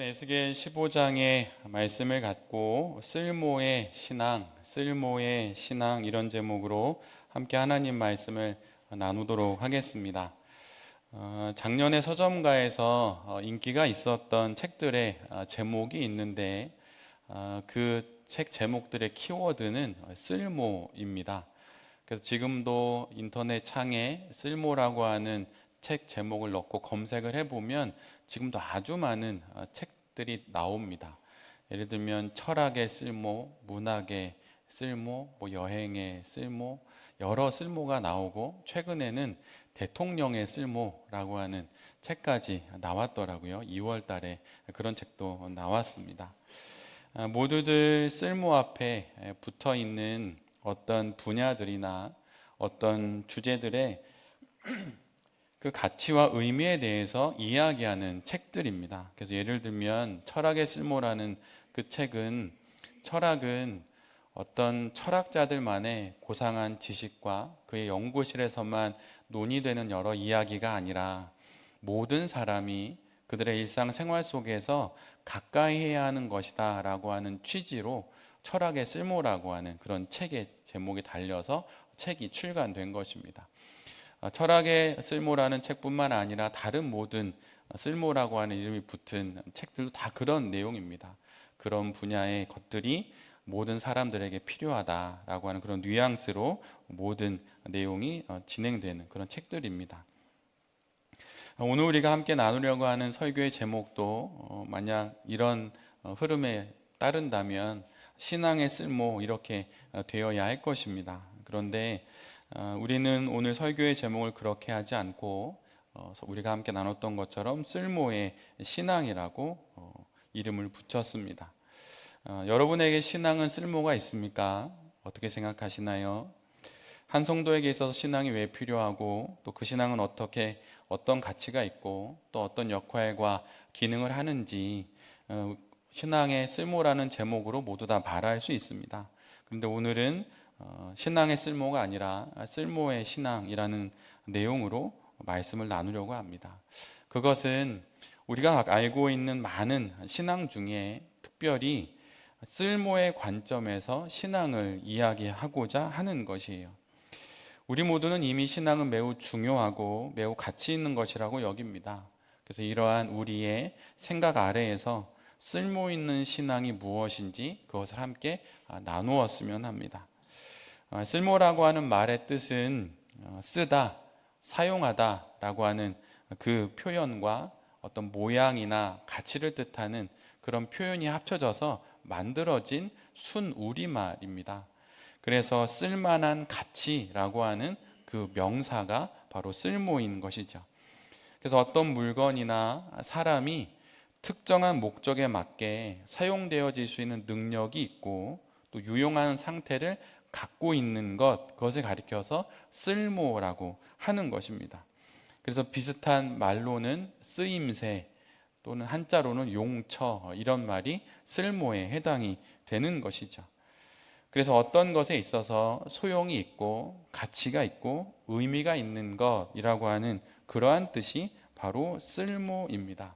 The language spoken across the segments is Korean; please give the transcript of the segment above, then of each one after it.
에스겔 15장의 말씀을 갖고 쓸모의 신앙 이런 제목으로 함께 하나님 말씀을 나누도록 하겠습니다. 작년에 서점가에서 인기가 있었던 책들의 제목이 있는데 그 책 제목들의 키워드는 쓸모입니다. 그래서 지금도 인터넷 창에 쓸모라고 하는 책 제목을 넣고 검색을 해보면 지금도 아주 많은 책들이 나옵니다. 예를 들면 철학의 쓸모, 문학의 쓸모, 여행의 쓸모, 여러 쓸모가 나오고 최근에는 대통령의 쓸모라고 하는 책까지 나왔더라고요. 2월 달에 그런 책도 나왔습니다. 모두들 쓸모 앞에 붙어 있는 어떤 분야들이나 어떤 주제들의 그 가치와 의미에 대해서 이야기하는 책들입니다. 그래서 예를 들면 철학의 쓸모라는 그 책은 철학은 어떤 철학자들만의 고상한 지식과 그의 연구실에서만 논의되는 여러 이야기가 아니라 모든 사람이 그들의 일상생활 속에서 가까이 해야 하는 것이다 라고 하는 취지로 철학의 쓸모라고 하는 그런 책의 제목이 달려서 책이 출간된 것입니다. 철학의 쓸모라는 책뿐만 아니라 다른 모든 쓸모라고 하는 이름이 붙은 책들도 다 그런 내용입니다. 그런 분야의 것들이 모든 사람들에게 필요하다라고 하는 그런 뉘앙스로 모든 내용이 진행되는 그런 책들입니다. 오늘 우리가 함께 나누려고 하는 설교의 제목도 만약 이런 흐름에 따른다면 신앙의 쓸모 이렇게 되어야 할 것입니다. 그런데 우리는 오늘 설교의 제목을 그렇게 하지 않고 우리가 함께 나눴던 것처럼 쓸모의 신앙이라고 이름을 붙였습니다. 여러분에게 신앙은 쓸모가 있습니까? 어떻게 생각하시나요? 한 성도에게 있어서 신앙이 왜 필요하고 또 그 신앙은 어떤 가치가 있고 또 어떤 역할과 기능을 하는지 신앙의 쓸모라는 제목으로 모두 다 말할 수 있습니다. 그런데 오늘은 신앙의 쓸모가 아니라 쓸모의 신앙이라는 내용으로 말씀을 나누려고 합니다. 그것은 우리가 알고 있는 많은 신앙 중에 특별히 쓸모의 관점에서 신앙을 이야기하고자 하는 것이에요. 우리 모두는 이미 신앙은 매우 중요하고 매우 가치 있는 것이라고 여깁니다. 그래서 이러한 우리의 생각 아래에서 쓸모 있는 신앙이 무엇인지 그것을 함께 나누었으면 합니다. 쓸모라고 하는 말의 뜻은 쓰다, 사용하다 라고 하는 그 표현과 어떤 모양이나 가치를 뜻하는 그런 표현이 합쳐져서 만들어진 순우리말입니다. 그래서 쓸만한 가치라고 하는 그 명사가 바로 쓸모인 것이죠. 그래서 어떤 물건이나 사람이 특정한 목적에 맞게 사용되어질 수 있는 능력이 있고 또 유용한 상태를 갖고 있는 그것을 가리켜서 쓸모라고 하는 것입니다. 그래서 비슷한 말로는 쓰임새 또는 한자로는 용처 이런 말이 쓸모에 해당이 되는 것이죠. 그래서 어떤 것에 있어서 소용이 있고 가치가 있고 의미가 있는 것이라고 하는 그러한 뜻이 바로 쓸모입니다.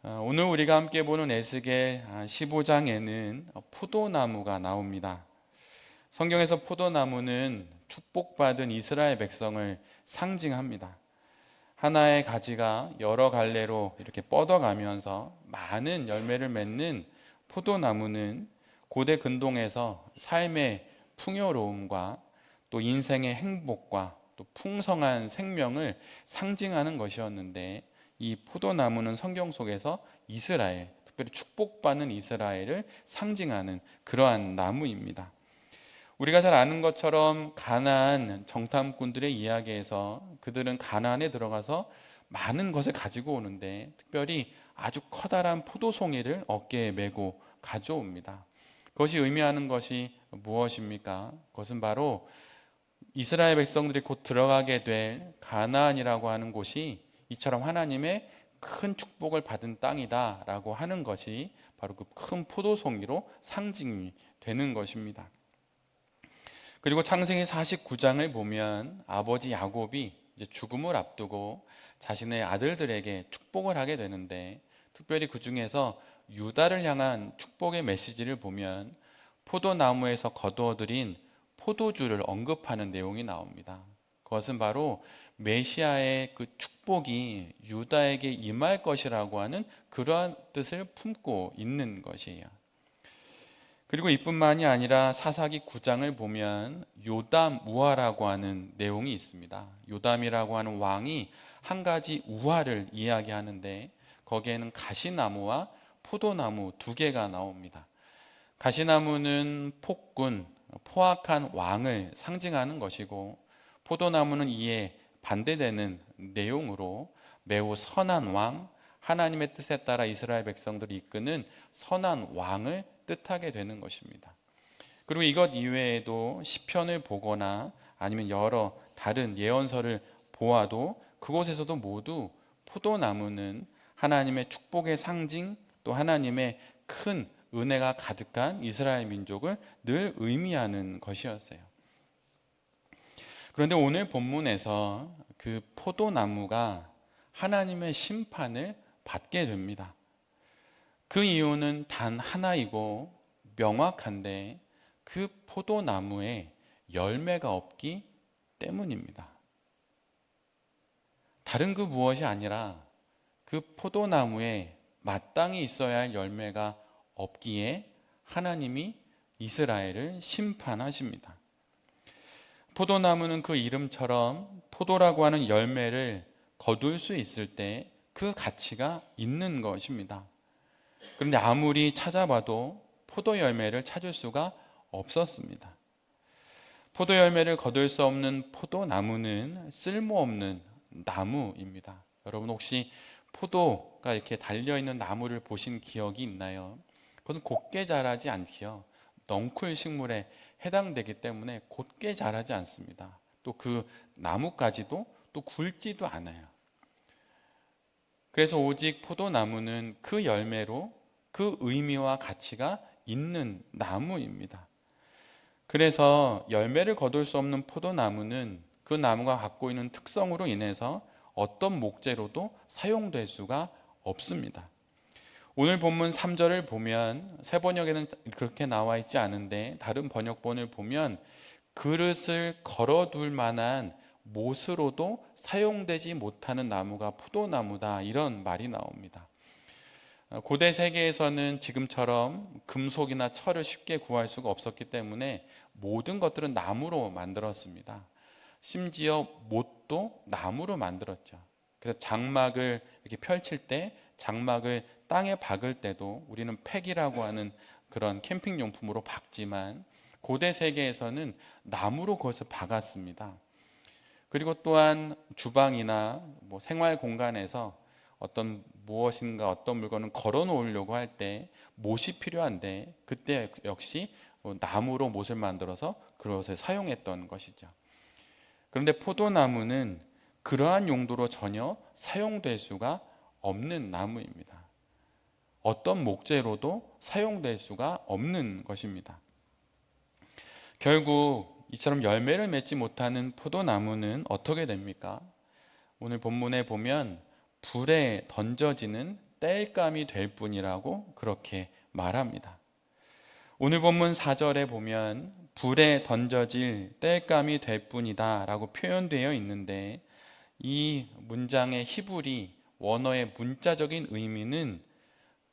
오늘 우리가 함께 보는 에스겔 15장에는 포도나무가 나옵니다. 성경에서 포도나무는 축복받은 이스라엘 백성을 상징합니다. 하나의 가지가 여러 갈래로 이렇게 뻗어가면서 많은 열매를 맺는 포도나무는 고대 근동에서 삶의 풍요로움과 또 인생의 행복과 또 풍성한 생명을 상징하는 것이었는데 이 포도나무는 성경 속에서 이스라엘, 특별히 축복받는 이스라엘을 상징하는 그러한 나무입니다. 우리가 잘 아는 것처럼 가나안 정탐꾼들의 이야기에서 그들은 가나안에 들어가서 많은 것을 가지고 오는데 특별히 아주 커다란 포도송이를 어깨에 메고 가져옵니다. 그것이 의미하는 것이 무엇입니까? 그것은 바로 이스라엘 백성들이 곧 들어가게 될 가나안이라고 하는 곳이 이처럼 하나님의 큰 축복을 받은 땅이다 라고 하는 것이 바로 그 큰 포도송이로 상징이 되는 것입니다. 그리고 창세기 49장을 보면 아버지 야곱이 이제 죽음을 앞두고 자신의 아들들에게 축복을 하게 되는데 특별히 그 중에서 유다를 향한 축복의 메시지를 보면 포도나무에서 거두어들인 포도주를 언급하는 내용이 나옵니다. 그것은 바로 메시아의 그 축복이 유다에게 임할 것이라고 하는 그러한 뜻을 품고 있는 것이에요. 그리고 이뿐만이 아니라 사사기 9장을 보면 요담 우화라고 하는 내용이 있습니다. 요담이라고 하는 왕이 한 가지 우화를 이야기하는데 거기에는 가시나무와 포도나무 두 개가 나옵니다. 가시나무는 폭군, 포악한 왕을 상징하는 것이고, 포도나무는 이에 반대되는 내용으로 매우 선한 왕, 하나님의 뜻에 따라 이스라엘 백성들을 이끄는 선한 왕을 뜻하게 되는 것입니다. 그리고 이것 이외에도 시편을 보거나 아니면 여러 다른 예언서를 보아도 그곳에서도 모두 포도나무는 하나님의 축복의 상징, 또 하나님의 큰 은혜가 가득한 이스라엘 민족을 늘 의미하는 것이었어요. 그런데 오늘 본문에서 그 포도나무가 하나님의 심판을 받게 됩니다. 그 이유는 단 하나이고 명확한데 그 포도나무에 열매가 없기 때문입니다. 다른 그 무엇이 아니라 그 포도나무에 마땅히 있어야 할 열매가 없기에 하나님이 이스라엘을 심판하십니다. 포도나무는 그 이름처럼 포도라고 하는 열매를 거둘 수 있을 때 그 가치가 있는 것입니다. 그런데 아무리 찾아봐도 포도 열매를 찾을 수가 없었습니다. 포도 열매를 거둘 수 없는 포도나무는 쓸모없는 나무입니다. 여러분 혹시 포도가 이렇게 달려있는 나무를 보신 기억이 있나요? 그것은 곧게 자라지 않지요. 넝쿨 식물에 해당되기 때문에 곧게 자라지 않습니다. 또 그 나무까지도 또 굵지도 않아요. 그래서 오직 포도나무는 그 열매로 그 의미와 가치가 있는 나무입니다. 그래서 열매를 거둘 수 없는 포도나무는 그 나무가 갖고 있는 특성으로 인해서 어떤 목재로도 사용될 수가 없습니다. 오늘 본문 3절을 보면 새 번역에는 그렇게 나와 있지 않은데 다른 번역본을 보면 그릇을 걸어둘 만한 못으로도 사용되지 못하는 나무가 포도나무다, 이런 말이 나옵니다. 고대 세계에서는 지금처럼 금속이나 철을 쉽게 구할 수가 없었기 때문에 모든 것들은 나무로 만들었습니다. 심지어 못도 나무로 만들었죠. 그래서 장막을 이렇게 펼칠 때, 장막을 땅에 박을 때도 우리는 팩이라고 하는 그런 캠핑용품으로 박지만 고대 세계에서는 나무로 그것을 박았습니다. 그리고 또한 주방이나 생활 공간에서 어떤 무엇인가 어떤 물건을 걸어 놓으려고 할 때 못이 필요한데 그때 역시 나무로 못을 만들어서 그것을 사용했던 것이죠. 그런데 포도나무는 그러한 용도로 전혀 사용될 수가 없는 나무입니다. 어떤 목재로도 사용될 수가 없는 것입니다. 결국 이처럼 열매를 맺지 못하는 포도나무는 어떻게 됩니까? 오늘 본문에 보면 불에 던져지는 땔감이 될 뿐이라고 그렇게 말합니다. 오늘 본문 4절에 보면 불에 던져질 땔감이 될 뿐이다 라고 표현되어 있는데 이 문장의 히브리 원어의 문자적인 의미는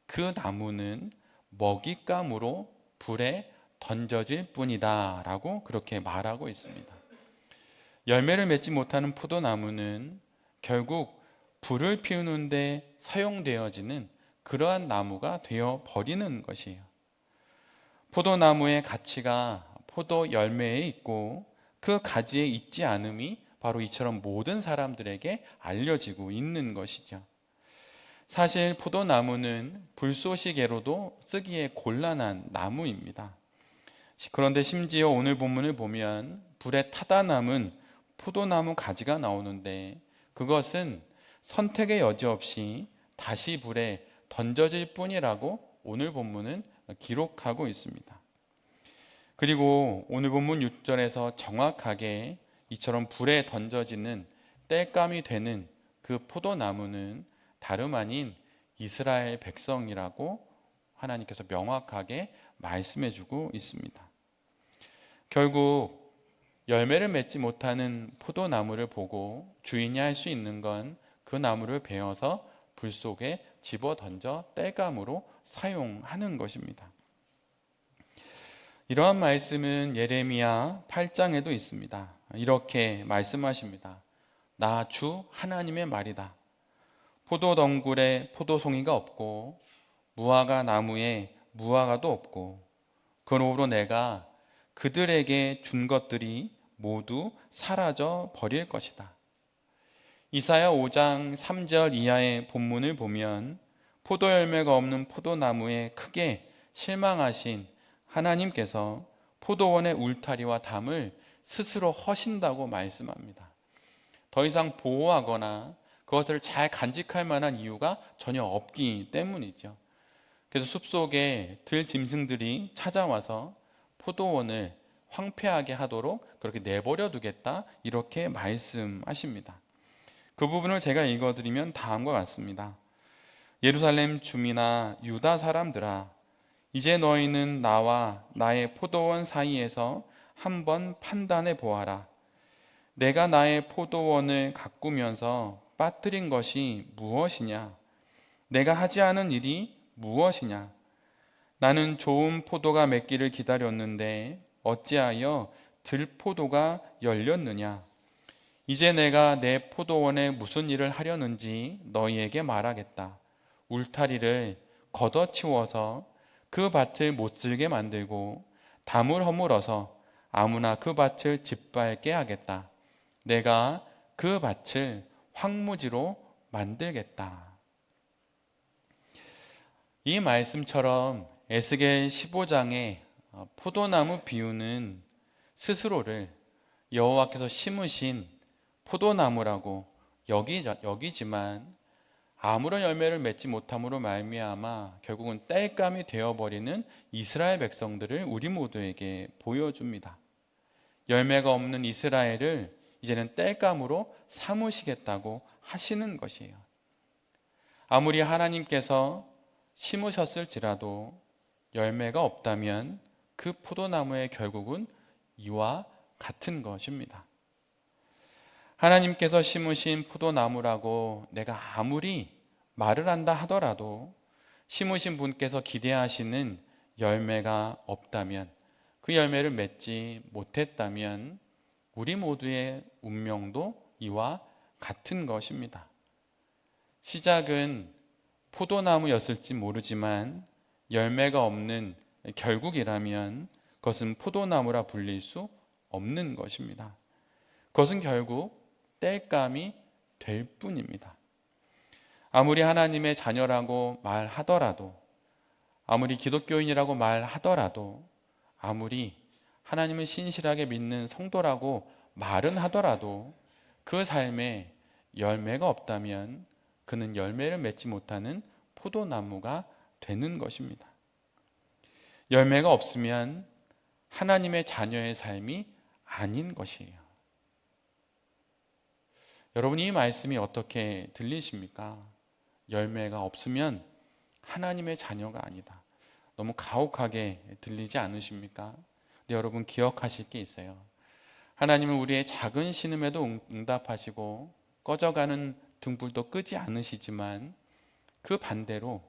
그 나무는 먹잇감으로 불에 던져질 뿐이다 라고 그렇게 말하고 있습니다. 열매를 맺지 못하는 포도나무는 결국 불을 피우는데 사용되어지는 그러한 나무가 되어 버리는 것이에요. 포도나무의 가치가 포도 열매에 있고 그 가지에 있지 않음이 바로 이처럼 모든 사람들에게 알려지고 있는 것이죠. 사실 포도나무는 불쏘시개로도 쓰기에 곤란한 나무입니다. 그런데 심지어 오늘 본문을 보면 불에 타다 남은 포도나무 가지가 나오는데 그것은 선택의 여지 없이 다시 불에 던져질 뿐이라고 오늘 본문은 기록하고 있습니다. 그리고 오늘 본문 6절에서 정확하게 이처럼 불에 던져지는 땔감이 되는 그 포도나무는 다름 아닌 이스라엘 백성이라고 하나님께서 명확하게 말씀해주고 있습니다. 결국 열매를 맺지 못하는 포도나무를 보고 주인이 할 수 있는 건 그 나무를 베어서 불 속에 집어 던져 땔감으로 사용하는 것입니다. 이러한 말씀은 예레미야 8장에도 있습니다. 이렇게 말씀하십니다. 나 주 하나님의 말이다. 포도 덩굴에 포도송이가 없고 무화과 나무에 무화과도 없고 그러므로 내가 그들에게 준 것들이 모두 사라져 버릴 것이다. 이사야 5장 3절 이하의 본문을 보면 포도 열매가 없는 포도나무에 크게 실망하신 하나님께서 포도원의 울타리와 담을 스스로 허신다고 말씀합니다. 더 이상 보호하거나 그것을 잘 간직할 만한 이유가 전혀 없기 때문이죠. 그래서 숲속에 들짐승들이 찾아와서 포도원을 황폐하게 하도록 그렇게 내버려 두겠다, 이렇게 말씀하십니다. 그 부분을 제가 읽어드리면 다음과 같습니다. 예루살렘 주민아 유다 사람들아, 이제 너희는 나와 나의 포도원 사이에서 한번 판단해 보아라. 내가 나의 포도원을 가꾸면서 빠뜨린 것이 무엇이냐? 내가 하지 않은 일이 무엇이냐? 나는 좋은 포도가 맺기를 기다렸는데 어찌하여 들포도가 열렸느냐? 이제 내가 내 포도원에 무슨 일을 하려는지 너희에게 말하겠다. 울타리를 걷어치워서 그 밭을 못슬게 만들고 담을 허물어서 아무나 그 밭을 짓밟게 하겠다. 내가 그 밭을 황무지로 만들겠다. 이 말씀처럼 에스겔 15장의 포도나무 비유는 스스로를 여호와께서 심으신 포도나무라고 여기지만 아무런 열매를 맺지 못함으로 말미암아 결국은 땔감이 되어버리는 이스라엘 백성들을 우리 모두에게 보여줍니다. 열매가 없는 이스라엘을 이제는 땔감으로 삼으시겠다고 하시는 것이에요. 아무리 하나님께서 심으셨을지라도 열매가 없다면 그 포도나무의 결국은 이와 같은 것입니다. 하나님께서 심으신 포도나무라고 내가 아무리 말을 한다 하더라도 심으신 분께서 기대하시는 열매가 없다면, 그 열매를 맺지 못했다면 우리 모두의 운명도 이와 같은 것입니다. 시작은 포도나무였을지 모르지만 열매가 없는 결국이라면 그것은 포도나무라 불릴 수 없는 것입니다. 그것은 결국 땔감이 될 뿐입니다. 아무리 하나님의 자녀라고 말하더라도, 아무리 기독교인이라고 말하더라도, 아무리 하나님을 신실하게 믿는 성도라고 말은 하더라도 그 삶에 열매가 없다면 그는 열매를 맺지 못하는 포도나무가 되는 것입니다. 열매가 없으면 하나님의 자녀의 삶이 아닌 것이에요. 여러분, 이 말씀이 어떻게 들리십니까? 열매가 없으면 하나님의 자녀가 아니다. 너무 가혹하게 들리지 않으십니까? 근데 여러분, 기억하실 게 있어요. 하나님은 우리의 작은 신음에도 응답하시고 꺼져가는 등불도 끄지 않으시지만 그 반대로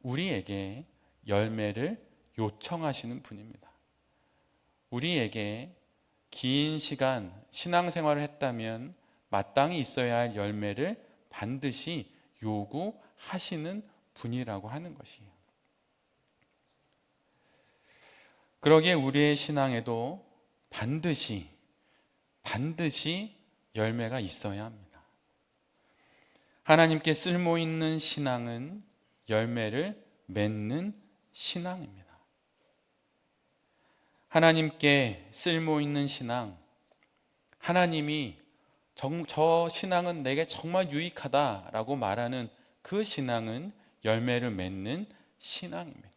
우리에게 열매를 요청하시는 분입니다. 우리에게 긴 시간 신앙생활을 했다면 마땅히 있어야 할 열매를 반드시 요구하시는 분이라고 하는 것이에요. 그러기에 우리의 신앙에도 반드시 열매가 있어야 합니다. 하나님께 쓸모있는 신앙은 열매를 맺는 신앙입니다. 하나님께 쓸모있는 신앙, 하나님이 저 신앙은 내게 정말 유익하다라고 말하는 그 신앙은 열매를 맺는 신앙입니다.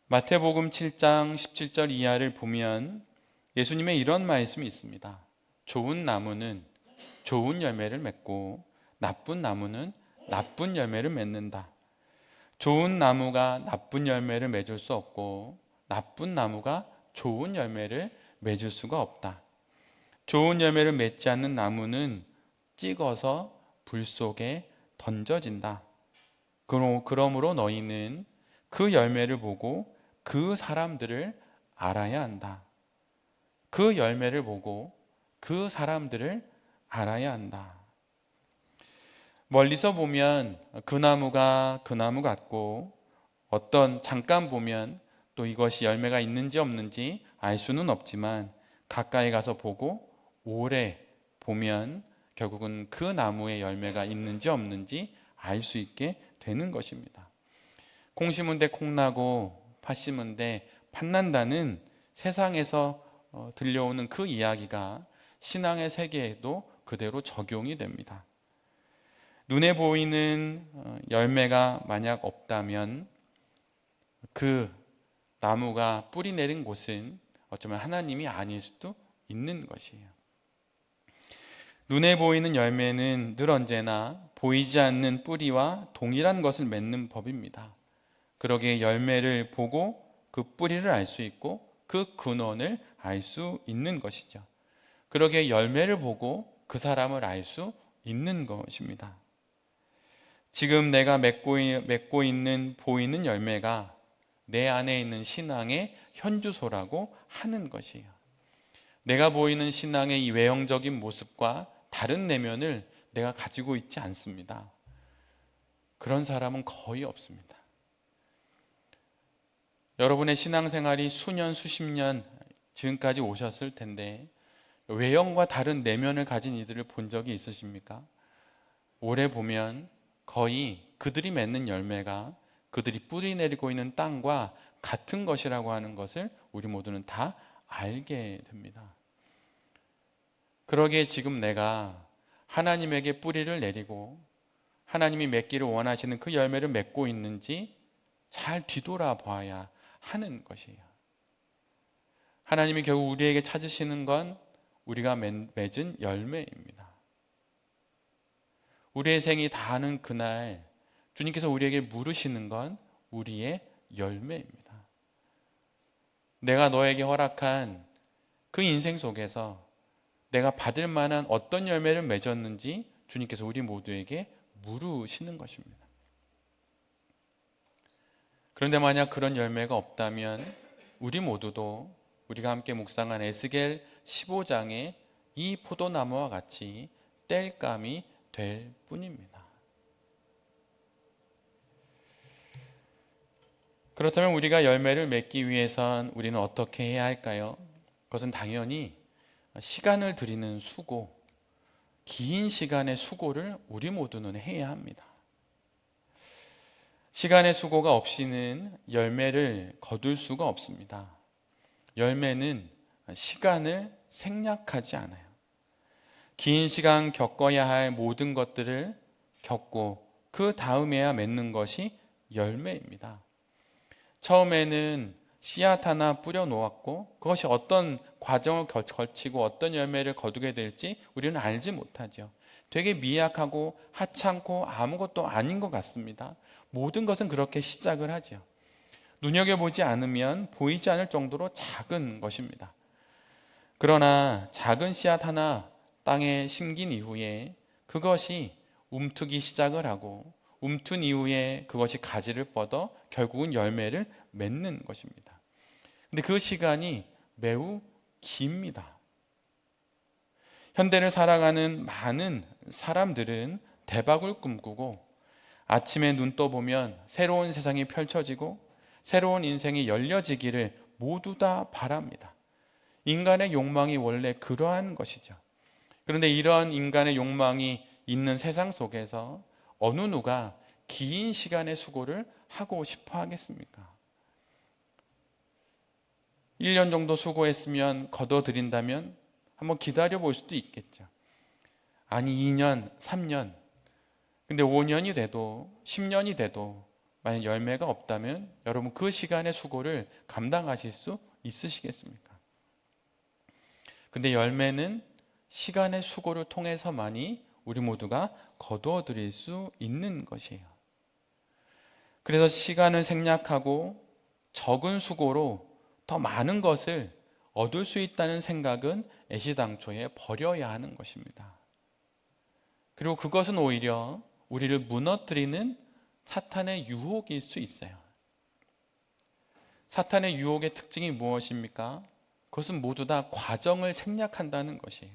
마태복음 7장 17절 이하를 보면 예수님의 이런 말씀이 있습니다. 좋은 나무는 좋은 열매를 맺고 나쁜 나무는 나쁜 열매를 맺는다. 좋은 나무가 나쁜 열매를 맺을 수 없고 나쁜 나무가 좋은 열매를 맺을 수가 없다. 좋은 열매를 맺지 않는 나무는 찍어서 불 속에 던져진다. 그러므로 너희는 그 열매를 보고 그 사람들을 알아야 한다. 그 열매를 보고 그 사람들을 알아야 한다. 멀리서 보면 그 나무가 그 나무 같고 잠깐 보면 또 이것이 열매가 있는지 없는지 알 수는 없지만 가까이 가서 보고 오래 보면 결국은 그 나무에 열매가 있는지 없는지 알 수 있게 되는 것입니다. 콩 심은데 콩 나고 팥 심은데 팥 난다는 세상에서 들려오는 그 이야기가 신앙의 세계에도 그대로 적용이 됩니다. 눈에 보이는 열매가 만약 없다면 그 나무가 뿌리 내린 곳은 어쩌면 하나님이 아닐 수도 있는 것이에요. 눈에 보이는 열매는 늘 언제나 보이지 않는 뿌리와 동일한 것을 맺는 법입니다. 그러기에 열매를 보고 그 뿌리를 알 수 있고 그 근원을 알 수 있는 것이죠. 그러기에 열매를 보고 그 사람을 알 수 있는 것입니다. 지금 내가 맺고 있는 보이는 열매가 내 안에 있는 신앙의 현주소라고 하는 것이에요. 내가 보이는 신앙의 이 외형적인 모습과 다른 내면을 내가 가지고 있지 않습니다. 그런 사람은 거의 없습니다. 여러분의 신앙생활이 수년, 수십 년 지금까지 오셨을 텐데 외형과 다른 내면을 가진 이들을 본 적이 있으십니까? 오래 보면 거의 그들이 맺는 열매가 그들이 뿌리 내리고 있는 땅과 같은 것이라고 하는 것을 우리 모두는 다 알게 됩니다. 그러기에 지금 내가 하나님에게 뿌리를 내리고 하나님이 맺기를 원하시는 그 열매를 맺고 있는지 잘 뒤돌아봐야 하는 것이에요. 하나님이 결국 우리에게 찾으시는 건 우리가 맺은 열매입니다. 우리의 생이 다하는 그날 주님께서 우리에게 물으시는 건 우리의 열매입니다. 내가 너에게 허락한 그 인생 속에서 내가 받을 만한 어떤 열매를 맺었는지 주님께서 우리 모두에게 물으시는 것입니다. 그런데 만약 그런 열매가 없다면 우리 모두도 우리가 함께 묵상한 에스겔 15장의 이 포도나무와 같이 땔감이 될 뿐입니다. 그렇다면 우리가 열매를 맺기 위해선 우리는 어떻게 해야 할까요? 그것은 당연히 시간을 들이는 수고, 긴 시간의 수고를 우리 모두는 해야 합니다. 시간의 수고가 없이는 열매를 거둘 수가 없습니다. 열매는 시간을 생략하지 않아요. 긴 시간 겪어야 할 모든 것들을 겪고 그 다음에야 맺는 것이 열매입니다. 처음에는 씨앗 하나 뿌려 놓았고 그것이 어떤 과정을 거치고 어떤 열매를 거두게 될지 우리는 알지 못하죠. 되게 미약하고 하찮고 아무것도 아닌 것 같습니다. 모든 것은 그렇게 시작을 하죠. 눈여겨보지 않으면 보이지 않을 정도로 작은 것입니다. 그러나 작은 씨앗 하나 땅에 심긴 이후에 그것이 움트기 시작을 하고 움튼 이후에 그것이 가지를 뻗어 결국은 열매를 맺는 것입니다. 근데 그 시간이 매우 깁니다. 현대를 살아가는 많은 사람들은 대박을 꿈꾸고 아침에 눈 떠보면 새로운 세상이 펼쳐지고 새로운 인생이 열려지기를 모두 다 바랍니다. 인간의 욕망이 원래 그러한 것이죠. 그런데 이런 인간의 욕망이 있는 세상 속에서 어느 누가 긴 시간의 수고를 하고 싶어 하겠습니까? 1년 정도 수고했으면 거둬들인다면 한번 기다려 볼 수도 있겠죠. 아니 2년, 3년, 근데 5년이 돼도 10년이 돼도 만약 열매가 없다면 여러분 그 시간의 수고를 감당하실 수 있으시겠습니까? 근데 열매는 시간의 수고를 통해서만이 우리 모두가 거두어 드릴 수 있는 것이에요. 그래서 시간을 생략하고 적은 수고로 더 많은 것을 얻을 수 있다는 생각은 애시당초에 버려야 하는 것입니다. 그리고 그것은 오히려 우리를 무너뜨리는 사탄의 유혹일 수 있어요. 사탄의 유혹의 특징이 무엇입니까? 그것은 모두 다 과정을 생략한다는 것이에요.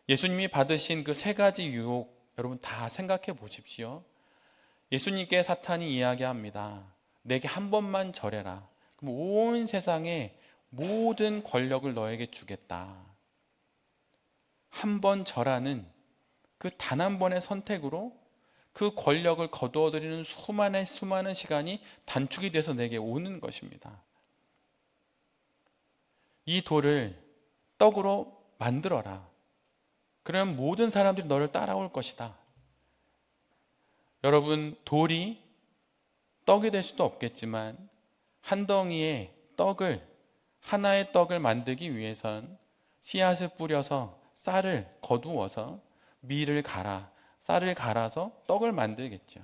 예수님이 받으신 그 세 가지 유혹, 여러분 다 생각해 보십시오. 예수님께 사탄이 이야기합니다. 내게 한 번만 절해라. 그럼 온 세상의 모든 권력을 너에게 주겠다. 한 번 절하는 그 단 한 번의 선택으로 그 권력을 거두어들이는 수많은 시간이 단축이 돼서 내게 오는 것입니다. 이 돌을 떡으로 만들어라. 그러면 모든 사람들이 너를 따라올 것이다. 여러분, 돌이 떡이 될 수도 없겠지만 한 덩이의 떡을, 하나의 떡을 만들기 위해선 씨앗을 뿌려서 쌀을 거두어서 밀을 갈아, 쌀을 갈아서 떡을 만들겠죠.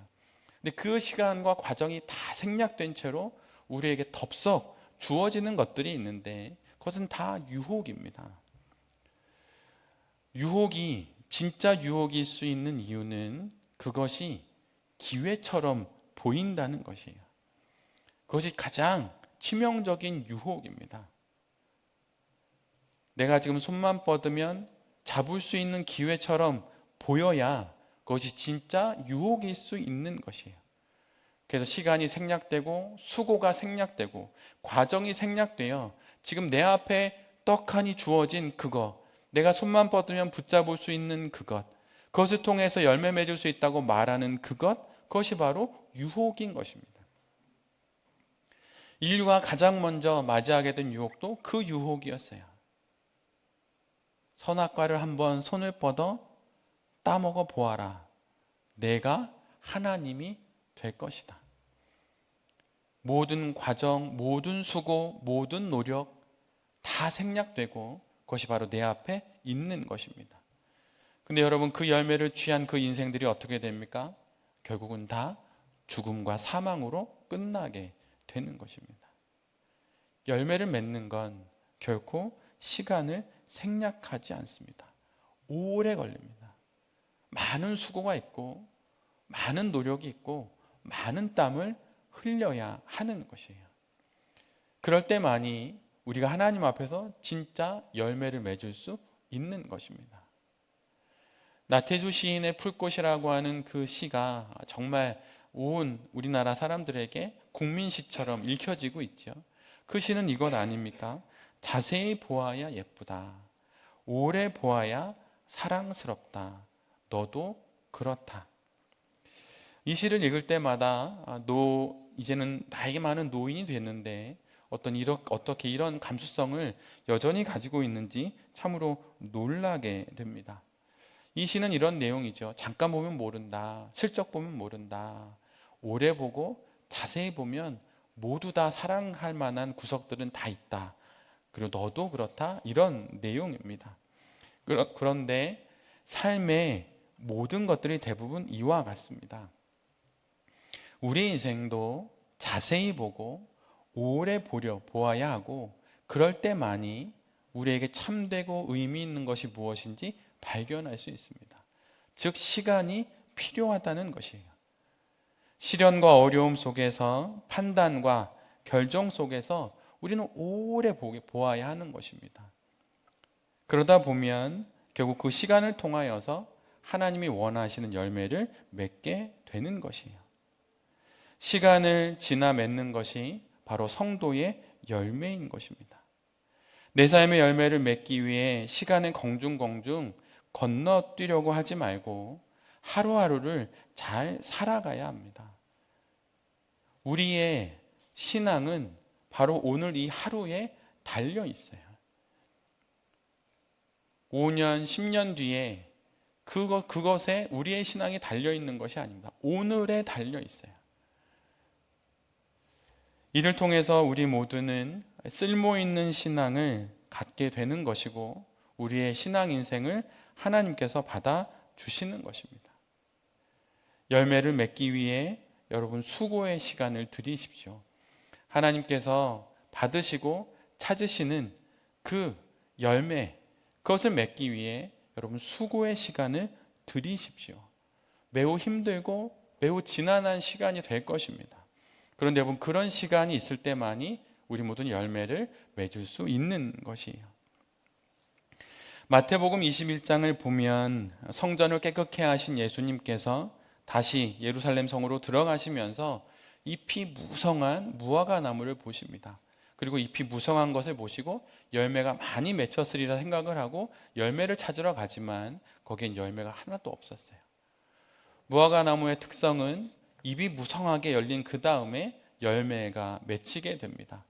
근데 그 시간과 과정이 다 생략된 채로 우리에게 덥석 주어지는 것들이 있는데 그것은 다 유혹입니다. 유혹이 진짜 유혹일 수 있는 이유는 그것이 기회처럼 보인다는 것이에요. 그것이 가장 치명적인 유혹입니다. 내가 지금 손만 뻗으면 잡을 수 있는 기회처럼 보여야 그것이 진짜 유혹일 수 있는 것이에요. 그래서 시간이 생략되고 수고가 생략되고 과정이 생략되어 지금 내 앞에 떡하니 주어진 그거, 내가 손만 뻗으면 붙잡을 수 있는 그것을 통해서 열매 맺을 수 있다고 말하는 그것이 바로 유혹인 것입니다. 인류가 가장 먼저 맞이하게 된 유혹도 그 유혹이었어요. 선악과를 한번 손을 뻗어 따먹어 보아라. 내가 하나님이 될 것이다. 모든 과정, 모든 수고, 모든 노력 다 생략되고 그것이 바로 내 앞에 있는 것입니다. 근데 여러분, 그 열매를 취한 그 인생들이 어떻게 됩니까? 결국은 다 죽음과 사망으로 끝나게 되는 것입니다. 열매를 맺는 건 결코 시간을 생략하지 않습니다. 오래 걸립니다. 많은 수고가 있고 많은 노력이 있고 많은 땀을 흘려야 하는 것이에요. 그럴 때만이 우리가 하나님 앞에서 진짜 열매를 맺을 수 있는 것입니다. 나태주 시인의 풀꽃이라고 하는 그 시가 정말 온 우리나라 사람들에게 국민시처럼 읽혀지고 있죠. 그 시는 이것 아닙니까? 자세히 보아야 예쁘다. 오래 보아야 사랑스럽다. 너도 그렇다. 이 시를 읽을 때마다 이제는 나이가 많은 노인이 됐는데 어떻게 이런 감수성을 여전히 가지고 있는지 참으로 놀라게 됩니다. 이 시는 이런 내용이죠. 잠깐 보면 모른다. 슬쩍 보면 모른다. 오래 보고 자세히 보면 모두 다 사랑할 만한 구석들은 다 있다. 그리고 너도 그렇다. 이런 내용입니다. 그런데 삶의 모든 것들이 대부분 이와 같습니다. 우리 인생도 자세히 보고 오래 보아야 하고 그럴 때만이 우리에게 참되고 의미 있는 것이 무엇인지 발견할 수 있습니다. 즉 시간이 필요하다는 것이에요. 시련과 어려움 속에서 판단과 결정 속에서 우리는 오래 보아야 하는 것입니다. 그러다 보면 결국 그 시간을 통하여서 하나님이 원하시는 열매를 맺게 되는 것이에요. 시간을 지나 맺는 것이 바로 성도의 열매인 것입니다. 내 삶의 열매를 맺기 위해 시간을 공중공중 건너뛰려고 하지 말고 하루하루를 잘 살아가야 합니다. 우리의 신앙은 바로 오늘 이 하루에 달려 있어요. 5년, 10년 뒤에 그것에 우리의 신앙이 달려 있는 것이 아닙니다. 오늘에 달려 있어요. 이를 통해서 우리 모두는 쓸모 있는 신앙을 갖게 되는 것이고 우리의 신앙 인생을 하나님께서 받아 주시는 것입니다. 열매를 맺기 위해 여러분 수고의 시간을 들이십시오. 하나님께서 받으시고 찾으시는 그 열매, 그것을 맺기 위해 여러분 수고의 시간을 들이십시오. 매우 힘들고 매우 지난한 시간이 될 것입니다. 그런데 여러분, 그런 시간이 있을 때만이 우리 모든 열매를 맺을 수 있는 것이에요. 마태복음 21장을 보면 성전을 깨끗게 하신 예수님께서 다시 예루살렘 성으로 들어가시면서 잎이 무성한 무화과 나무를 보십니다. 그리고 잎이 무성한 것을 보시고 열매가 많이 맺혔으리라 생각을 하고 열매를 찾으러 가지만 거기엔 열매가 하나도 없었어요. 무화과 나무의 특성은 잎이 무성하게 열린 그 다음에 열매가 맺히게 됩니다.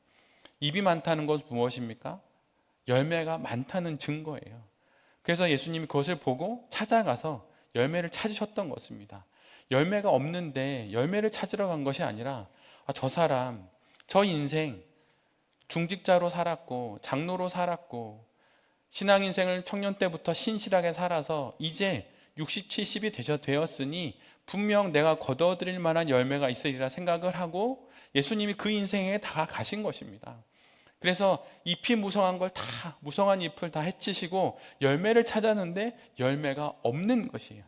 잎이 많다는 것은 무엇입니까? 열매가 많다는 증거예요. 그래서 예수님이 그것을 보고 찾아가서 열매를 찾으셨던 것입니다. 열매가 없는데 열매를 찾으러 간 것이 아니라 저 사람, 저 인생 중직자로 살았고 장로로 살았고 신앙 인생을 청년 때부터 신실하게 살아서 이제 60, 70이 되었으니 분명 내가 거둬들일 만한 열매가 있으리라 생각을 하고 예수님이 그 인생에 다가가신 것입니다. 그래서 잎이 무성한 걸 다, 무성한 잎을 다 해치시고 열매를 찾았는데 열매가 없는 것이에요.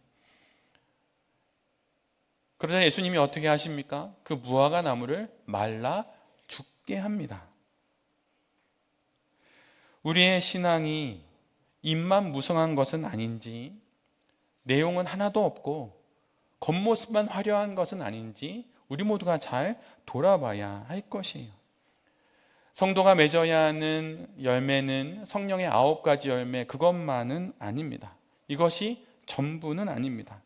그러자 예수님이 어떻게 하십니까? 그 무화과 나무를 말라 죽게 합니다. 우리의 신앙이 잎만 무성한 것은 아닌지, 내용은 하나도 없고 겉모습만 화려한 것은 아닌지 우리 모두가 잘 돌아봐야 할 것이에요. 성도가 맺어야 하는 열매는 성령의 9가지 열매, 그것만은 아닙니다. 이것이 전부는 아닙니다.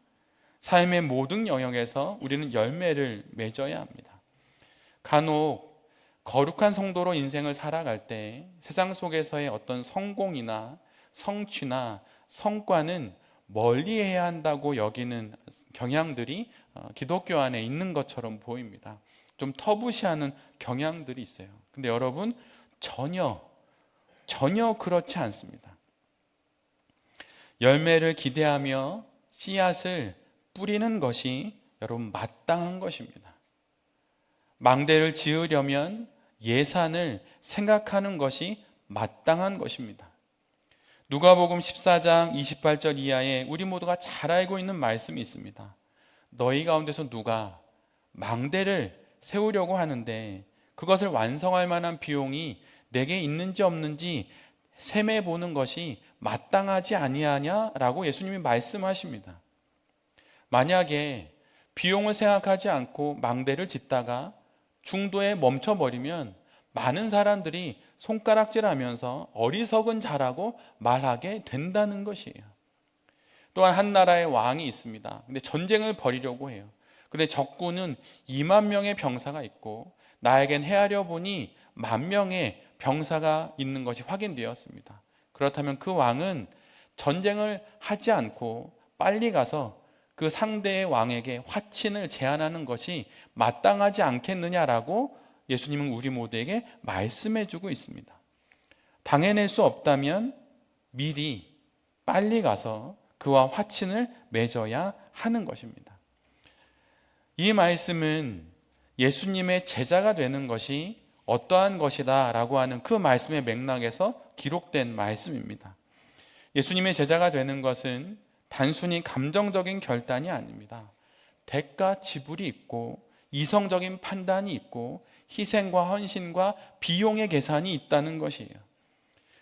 삶의 모든 영역에서 우리는 열매를 맺어야 합니다. 간혹 거룩한 성도로 인생을 살아갈 때 세상 속에서의 어떤 성공이나 성취나 성과는 멀리해야 한다고 여기는 경향들이 기독교 안에 있는 것처럼 보입니다. 좀 터부시하는 경향들이 있어요. 근데 여러분, 전혀 그렇지 않습니다. 열매를 기대하며 씨앗을 뿌리는 것이 여러분 마땅한 것입니다. 망대를 지으려면 예산을 생각하는 것이 마땅한 것입니다. 누가복음 14장 28절 이하에 우리 모두가 잘 알고 있는 말씀이 있습니다. 너희 가운데서 누가 망대를 세우려고 하는데 그것을 완성할 만한 비용이 내게 있는지 없는지 셈해 보는 것이 마땅하지 아니하냐라고 예수님이 말씀하십니다. 만약에 비용을 생각하지 않고 망대를 짓다가 중도에 멈춰버리면 많은 사람들이 손가락질하면서 어리석은 자라고 말하게 된다는 것이에요. 또한 한 나라의 왕이 있습니다. 근데 전쟁을 벌이려고 해요. 근데 적군은 2만 명의 병사가 있고 나에겐 헤아려 보니 10,000명의 병사가 있는 것이 확인되었습니다. 그렇다면 그 왕은 전쟁을 하지 않고 빨리 가서 그 상대의 왕에게 화친을 제안하는 것이 마땅하지 않겠느냐라고 예수님은 우리 모두에게 말씀해 주고 있습니다. 당해낼 수 없다면 미리 빨리 가서 그와 화친을 맺어야 하는 것입니다. 이 말씀은 예수님의 제자가 되는 것이 어떠한 것이다 라고 하는 그 말씀의 맥락에서 기록된 말씀입니다. 예수님의 제자가 되는 것은 단순히 감정적인 결단이 아닙니다. 대가 지불이 있고 이성적인 판단이 있고 희생과 헌신과 비용의 계산이 있다는 것이에요.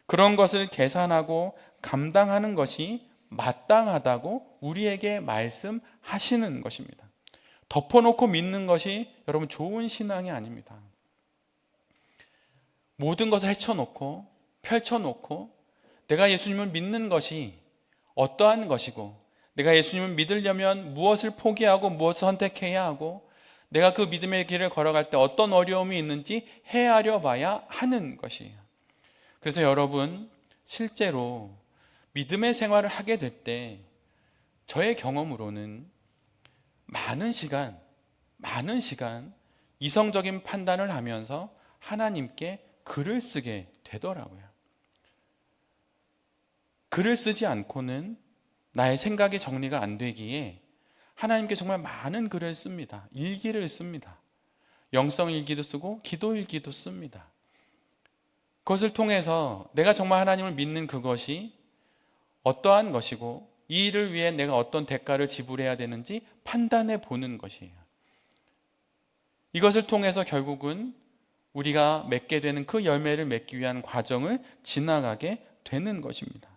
그런 것을 계산하고 감당하는 것이 마땅하다고 우리에게 말씀하시는 것입니다. 덮어놓고 믿는 것이 여러분 좋은 신앙이 아닙니다. 모든 것을 헤쳐놓고 펼쳐놓고 내가 예수님을 믿는 것이 어떠한 것이고 내가 예수님을 믿으려면 무엇을 포기하고 무엇을 선택해야 하고 내가 그 믿음의 길을 걸어갈 때 어떤 어려움이 있는지 헤아려 봐야 하는 것이에요. 그래서 여러분, 실제로 믿음의 생활을 하게 될 때 저의 경험으로는 많은 시간 이성적인 판단을 하면서 하나님께 글을 쓰게 되더라고요. 글을 쓰지 않고는 나의 생각이 정리가 안 되기에 하나님께 정말 많은 글을 씁니다. 일기를 씁니다. 영성 일기도 쓰고 기도 일기도 씁니다. 그것을 통해서 내가 정말 하나님을 믿는 그것이 어떠한 것이고 이 일을 위해 내가 어떤 대가를 지불해야 되는지 판단해 보는 것이에요. 이것을 통해서 결국은 우리가 맺게 되는 그 열매를 맺기 위한 과정을 지나가게 되는 것입니다.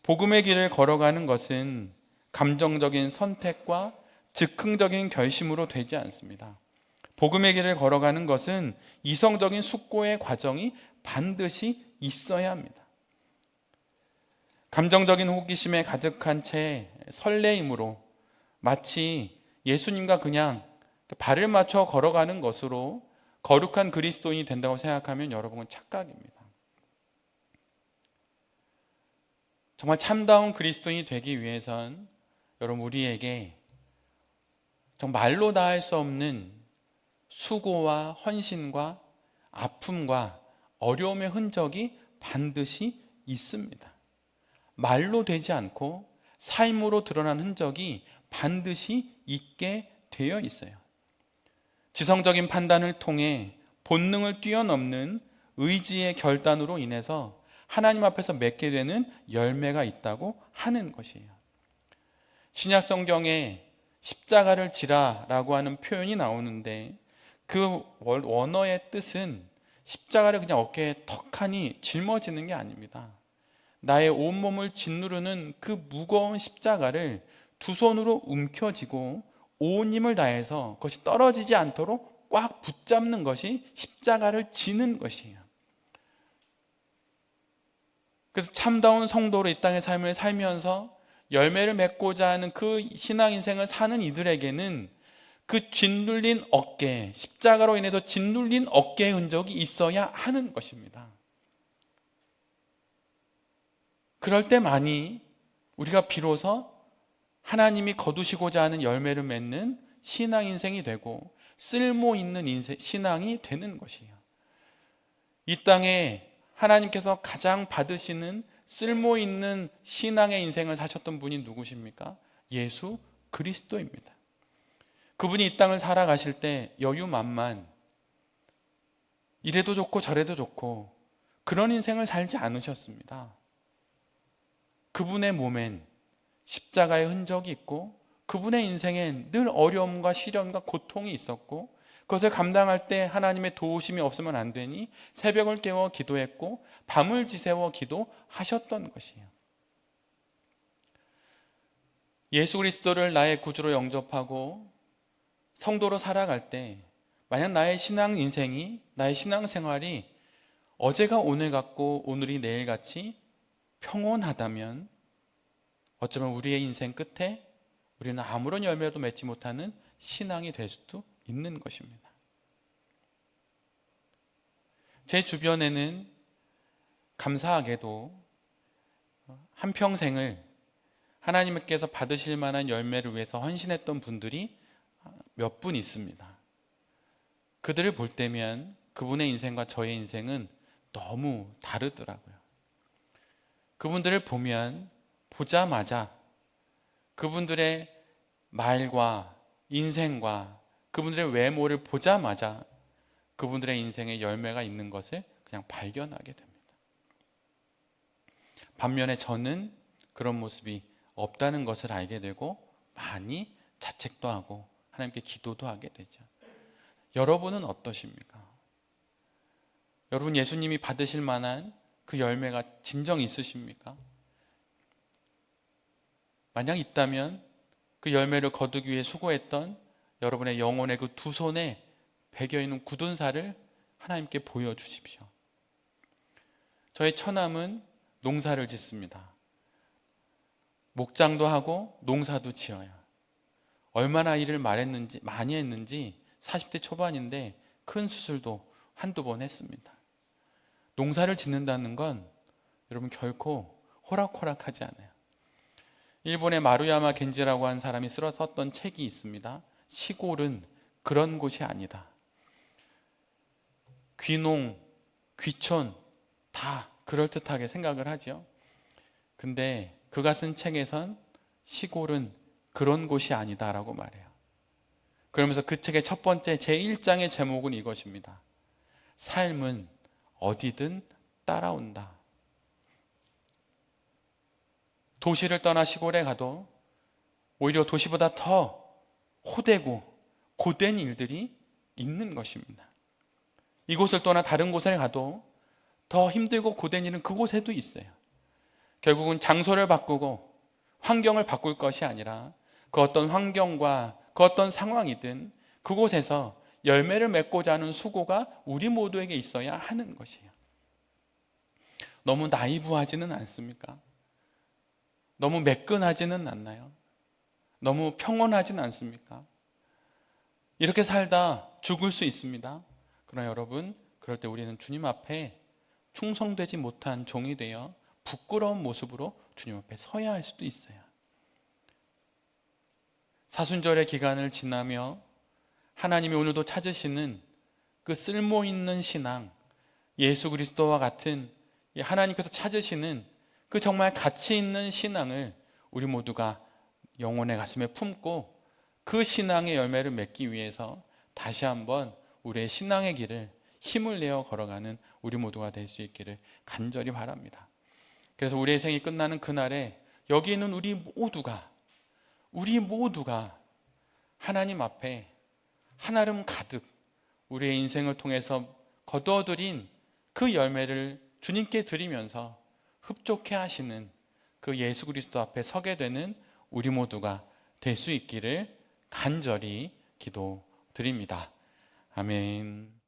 복음의 길을 걸어가는 것은 감정적인 선택과 즉흥적인 결심으로 되지 않습니다. 복음의 길을 걸어가는 것은 이성적인 숙고의 과정이 반드시 있어야 합니다. 감정적인 호기심에 가득한 채 설레임으로 마치 예수님과 그냥 발을 맞춰 걸어가는 것으로 거룩한 그리스도인이 된다고 생각하면 여러분은 착각입니다. 정말 참다운 그리스도인이 되기 위해선 여러분 우리에게 정말 말로 다 할 수 없는 수고와 헌신과 아픔과 어려움의 흔적이 반드시 있습니다. 말로 되지 않고 삶으로 드러난 흔적이 반드시 있게 되어 있어요. 지성적인 판단을 통해 본능을 뛰어넘는 의지의 결단으로 인해서 하나님 앞에서 맺게 되는 열매가 있다고 하는 것이에요. 신약 성경에 십자가를 지라라고 하는 표현이 나오는데 그 원어의 뜻은 십자가를 그냥 어깨에 턱하니 짊어지는 게 아닙니다. 나의 온몸을 짓누르는 그 무거운 십자가를 두 손으로 움켜쥐고 온 힘을 다해서 그것이 떨어지지 않도록 꽉 붙잡는 것이 십자가를 지는 것이에요. 그래서 참다운 성도로 이 땅의 삶을 살면서 열매를 맺고자 하는 그 신앙 인생을 사는 이들에게는 그 짓눌린 어깨, 십자가로 인해서 짓눌린 어깨의 흔적이 있어야 하는 것입니다. 그럴 때만이 우리가 비로소 하나님이 거두시고자 하는 열매를 맺는 신앙 인생이 되고 쓸모 있는 신앙이 되는 것이에요. 이 땅에 하나님께서 가장 받으시는 쓸모 있는 신앙의 인생을 사셨던 분이 누구십니까? 예수 그리스도입니다. 그분이 이 땅을 살아가실 때 여유만만 이래도 좋고 저래도 좋고 그런 인생을 살지 않으셨습니다. 그분의 몸엔 십자가의 흔적이 있고 그분의 인생엔 늘 어려움과 시련과 고통이 있었고 그것을 감당할 때 하나님의 도우심이 없으면 안 되니 새벽을 깨워 기도했고 밤을 지새워 기도하셨던 것이에요. 예수 그리스도를 나의 구주로 영접하고 성도로 살아갈 때 만약 나의 신앙 인생이 나의 신앙 생활이 어제가 오늘 같고 오늘이 내일 같이 평온하다면 어쩌면 우리의 인생 끝에 우리는 아무런 열매도 맺지 못하는 신앙이 될 수도 있는 것입니다. 제 주변에는 감사하게도 한평생을 하나님께서 받으실 만한 열매를 위해서 헌신했던 분들이 몇 분 있습니다. 그들을 볼 때면 그분의 인생과 저의 인생은 너무 다르더라고요. 그분들을 보자마자 그분들의 말과 인생과 그분들의 외모를 보자마자 그분들의 인생에 열매가 있는 것을 그냥 발견하게 됩니다. 반면에 저는 그런 모습이 없다는 것을 알게 되고 많이 자책도 하고 하나님께 기도도 하게 되죠. 여러분은 어떠십니까? 여러분 예수님이 받으실 만한 그 열매가 진정 있으십니까? 만약 있다면 그 열매를 거두기 위해 수고했던 여러분의 영혼의 그 두 손에 배겨있는 굳은 살을 하나님께 보여주십시오. 저의 처남은 농사를 짓습니다. 목장도 하고 농사도 지어요. 얼마나 일을 많이 했는지 40대 초반인데 큰 수술도 한두 번 했습니다. 농사를 짓는다는 건 여러분 결코 호락호락하지 않아요. 일본의 마루야마 겐지라고 한 사람이 썼던 책이 있습니다. 시골은 그런 곳이 아니다. 귀농, 귀촌 다 그럴듯하게 생각을 하죠. 근데 그가 쓴 책에선 시골은 그런 곳이 아니다라고 말해요. 그러면서 그 책의 첫 번째 제1장의 제목은 이것입니다. 삶은 어디든 따라온다. 도시를 떠나 시골에 가도 오히려 도시보다 더 호되고 고된 일들이 있는 것입니다. 이곳을 떠나 다른 곳에 가도 더 힘들고 고된 일은 그곳에도 있어요. 결국은 장소를 바꾸고 환경을 바꿀 것이 아니라 그 어떤 환경과 그 어떤 상황이든 그곳에서 열매를 맺고자 하는 수고가 우리 모두에게 있어야 하는 것이에요. 너무 나이브하지는 않습니까? 너무 매끈하지는 않나요? 너무 평온하지는 않습니까? 이렇게 살다 죽을 수 있습니다. 그러나 여러분, 그럴 때 우리는 주님 앞에 충성되지 못한 종이 되어 부끄러운 모습으로 주님 앞에 서야 할 수도 있어요. 사순절의 기간을 지나며 하나님이 오늘도 찾으시는 그 쓸모 있는 신앙, 예수 그리스도와 같은 하나님께서 찾으시는 그 정말 가치 있는 신앙을 우리 모두가 영혼의 가슴에 품고 그 신앙의 열매를 맺기 위해서 다시 한번 우리의 신앙의 길을 힘을 내어 걸어가는 우리 모두가 될 수 있기를 간절히 바랍니다. 그래서 우리의 생이 끝나는 그날에 여기 있는 우리 모두가 하나님 앞에 한아름 가득 우리의 인생을 통해서 거두어들인 그 열매를 주님께 드리면서 흡족해 하시는 그 예수 그리스도 앞에 서게 되는 우리 모두가 될 수 있기를 간절히 기도드립니다. 아멘.